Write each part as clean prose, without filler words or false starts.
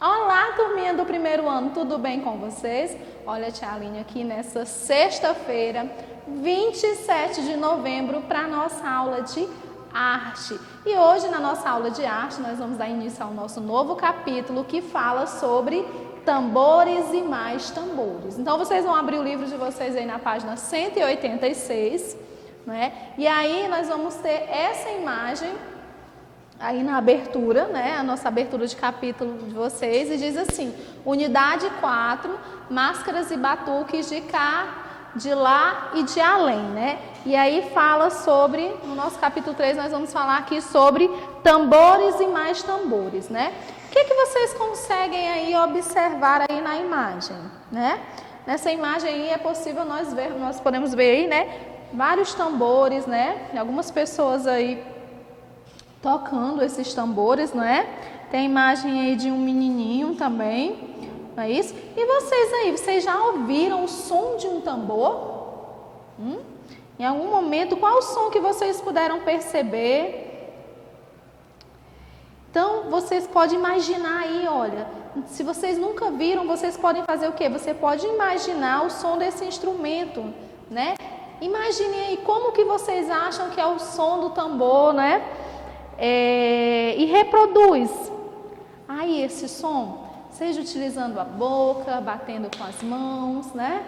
Olá, turminha do primeiro ano, tudo bem com vocês? Olha a tia Aline aqui nessa sexta-feira, 27 de novembro, para a nossa aula de arte. E hoje, na nossa aula de arte, nós vamos dar início ao nosso novo capítulo que fala sobre tambores e mais tambores. Então, vocês vão abrir o livro de vocês aí na página 186, né? E aí, nós vamos ter essa imagem aí na abertura, né, a nossa abertura de capítulo de vocês, e diz assim: unidade 4, máscaras e batuques de cá, de lá e de além, né? E aí fala sobre, no nosso capítulo 3, nós vamos falar aqui sobre tambores e mais tambores, né? O que vocês conseguem aí observar aí na imagem, né? Nessa imagem aí é possível nós podemos ver aí, né, vários tambores, né? Algumas pessoas aí tocando esses tambores, não é? Tem a imagem aí de um menininho também, não é isso? E vocês aí, vocês já ouviram o som de um tambor? Em algum momento, qual o som que vocês puderam perceber? Então, vocês podem imaginar aí, olha, se vocês nunca viram, vocês podem fazer o quê? Você pode imaginar o som desse instrumento, né? Imaginem aí como que vocês acham que é o som do tambor, né? E reproduz aí esse som, seja utilizando a boca, batendo com as mãos, né?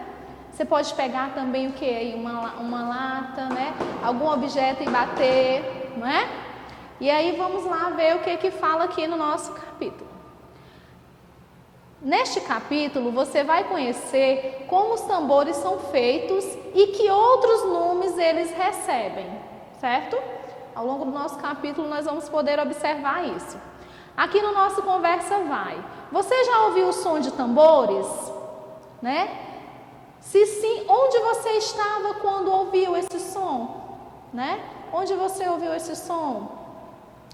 Você pode pegar também o que? Aí uma lata, né? Algum objeto e bater, não é? E aí vamos lá ver o que fala aqui no nosso capítulo. Neste capítulo você vai conhecer como os tambores são feitos e que outros nomes eles recebem, certo? Ao longo do nosso capítulo nós vamos poder observar isso. Aqui no nosso Conversa Vai. Você já ouviu o som de tambores? Né? Se sim, onde você estava quando ouviu esse som? Né? Onde você ouviu esse som?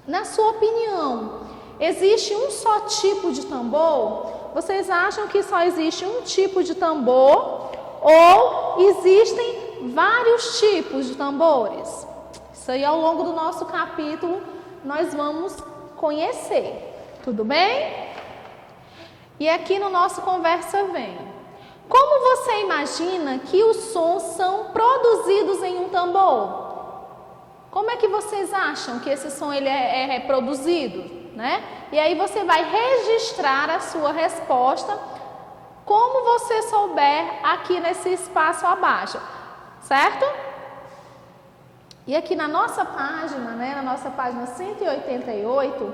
Na sua opinião, existe um só tipo de tambor? Vocês acham que só existe um tipo de tambor? Ou existem vários tipos de tambores? Isso aí ao longo do nosso capítulo nós vamos conhecer, tudo bem? E aqui no nosso Conversa Vem. Como você imagina que os sons são produzidos em um tambor? Como é que vocês acham que esse som ele é reproduzido, né? E aí você vai registrar a sua resposta como você souber aqui nesse espaço abaixo, certo? E aqui na nossa página, né, na nossa página 188,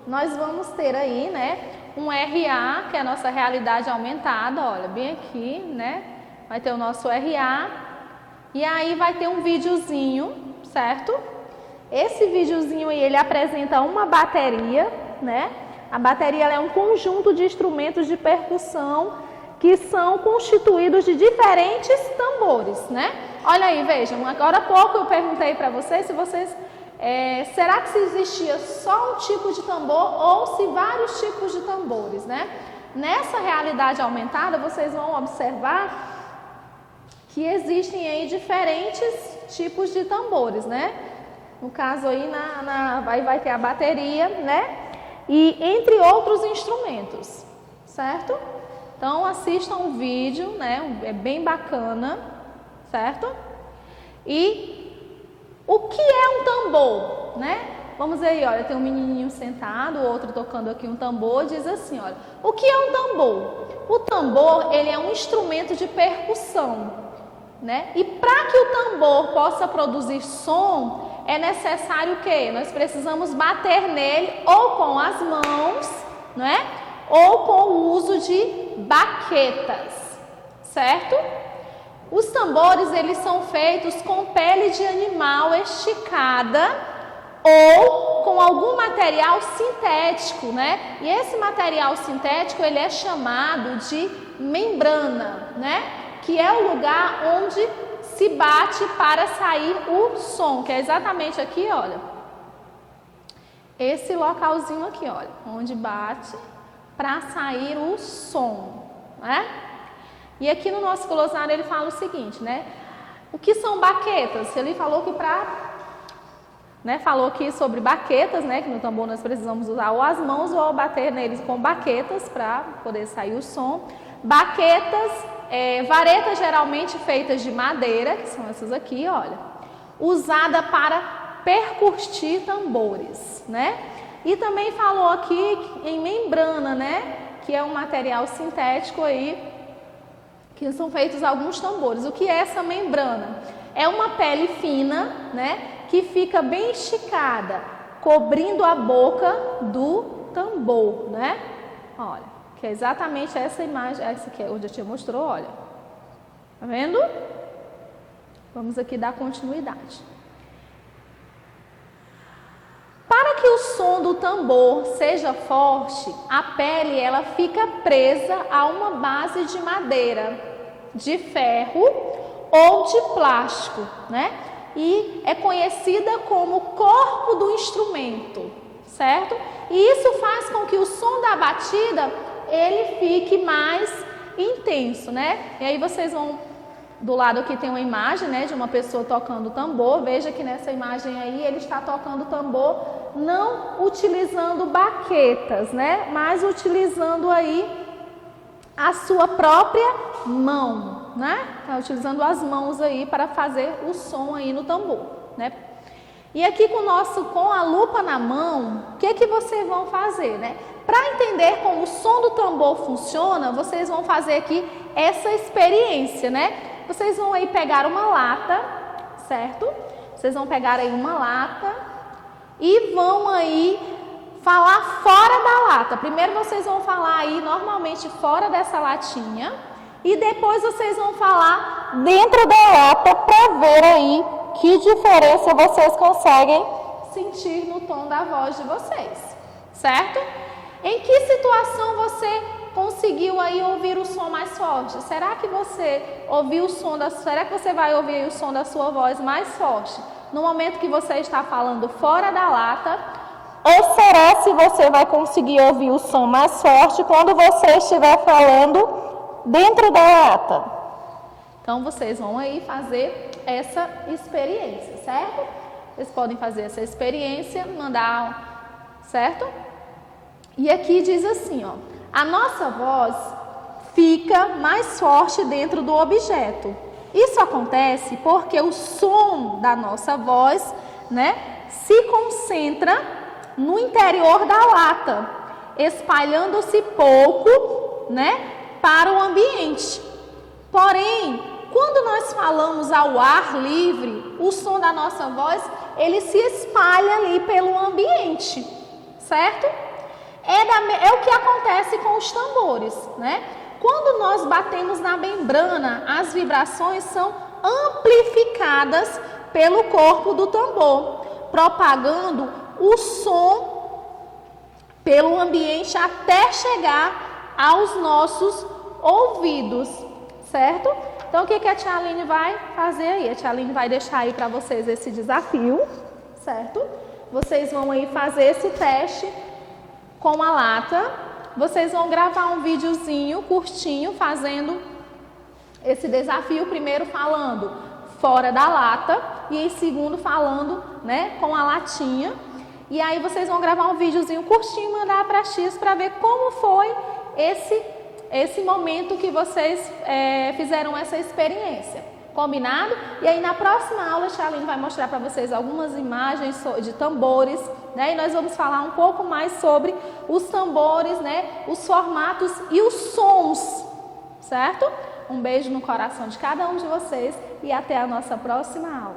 nós vamos ter aí, né, um RA, que é a nossa realidade aumentada, olha, bem aqui, né, vai ter o nosso RA, e aí vai ter um videozinho, certo? Esse videozinho aí, ele apresenta uma bateria, né, a bateria ela é um conjunto de instrumentos de percussão que são constituídos de diferentes tambores, né? Olha aí, vejam, agora há pouco eu perguntei para vocês se vocês, será que se existia só um tipo de tambor ou se vários tipos de tambores, né? Nessa realidade aumentada, vocês vão observar que existem aí diferentes tipos de tambores, né? No caso aí, vai ter a bateria, né? E entre outros instrumentos, certo? Então, assistam o vídeo, né? É bem bacana, certo? E o que é um tambor, né? Vamos ver aí, olha, tem um menininho sentado, o outro tocando aqui um tambor, diz assim, olha, o que é um tambor? O tambor, ele é um instrumento de percussão, né? E para que o tambor possa produzir som, é necessário o quê? Nós precisamos bater nele ou com as mãos, né? Ou com o uso de baquetas, certo? Os tambores, eles são feitos com pele de animal esticada ou com algum material sintético, né? E esse material sintético, ele é chamado de membrana, né? Que é o lugar onde se bate para sair o som, que é exatamente aqui, olha. Esse localzinho aqui, olha, onde bate para sair o som, né? E aqui no nosso glossário ele fala o seguinte, né? O que são baquetas? Ele falou que para né? Falou aqui sobre baquetas, né? Que no tambor nós precisamos usar ou as mãos ou bater neles com baquetas para poder sair o som. Baquetas, varetas geralmente feitas de madeira, que são essas aqui, olha, usada para percutir tambores, né? E também falou aqui em membrana, né? Que é um material sintético aí, que são feitos alguns tambores. O que é essa membrana? É uma pele fina, né? Que fica bem esticada, cobrindo a boca do tambor, né? Olha, que é exatamente essa imagem, essa aqui onde a tia mostrou, olha. Tá vendo? Vamos aqui dar continuidade. Para que o som do tambor seja forte, a pele ela fica presa a uma base de madeira, de ferro ou de plástico, né? E é conhecida como corpo do instrumento, certo? E isso faz com que o som da batida ele fique mais intenso, né? E aí vocês vão, do lado aqui tem uma imagem, né, de uma pessoa tocando tambor. Veja que nessa imagem aí ele está tocando tambor não utilizando baquetas, né, mas utilizando aí a sua própria mão, né? Tá utilizando as mãos aí para fazer o som aí no tambor, né? E aqui com a lupa na mão, o que vocês vão fazer, né? Para entender como o som do tambor funciona, vocês vão fazer aqui essa experiência, né? Vocês vão aí pegar uma lata, certo? Vocês vão pegar aí uma lata e vão aí falar fora da lata. Primeiro vocês vão falar aí normalmente fora dessa latinha e depois vocês vão falar dentro da lata para ver aí que diferença vocês conseguem sentir no tom da voz de vocês, certo? Em que situação você conseguiu aí ouvir o som mais forte? Será que você ouviu o som será que você vai ouvir o som da sua voz mais forte no momento que você está falando fora da lata? Ou será se você vai conseguir ouvir o som mais forte quando você estiver falando dentro da lata? Então vocês vão aí fazer essa experiência, certo? Vocês podem fazer essa experiência, mandar, certo? E aqui diz assim, ó, a nossa voz fica mais forte dentro do objeto. Isso acontece porque o som da nossa voz, né, se concentra no interior da lata, espalhando-se pouco, né, para o ambiente. Porém, quando nós falamos ao ar livre, o som da nossa voz, ele se espalha ali pelo ambiente, certo? É o que acontece com os tambores, né? Quando nós batemos na membrana, as vibrações são amplificadas pelo corpo do tambor, propagando o som pelo ambiente até chegar aos nossos ouvidos, certo? Então, o que a tia Aline vai fazer aí? A tia Aline vai deixar aí para vocês esse desafio, certo? Vocês vão aí fazer esse teste com a lata. Vocês vão gravar um videozinho curtinho fazendo esse desafio, primeiro falando fora da lata e em segundo falando, né, com a latinha. E aí vocês vão gravar um videozinho curtinho e mandar para a X para ver como foi esse momento que vocês fizeram essa experiência. Combinado? E aí na próxima aula a Charlene vai mostrar para vocês algumas imagens de tambores, né? E nós vamos falar um pouco mais sobre os tambores, né? Os formatos e os sons, certo? Um beijo no coração de cada um de vocês e até a nossa próxima aula.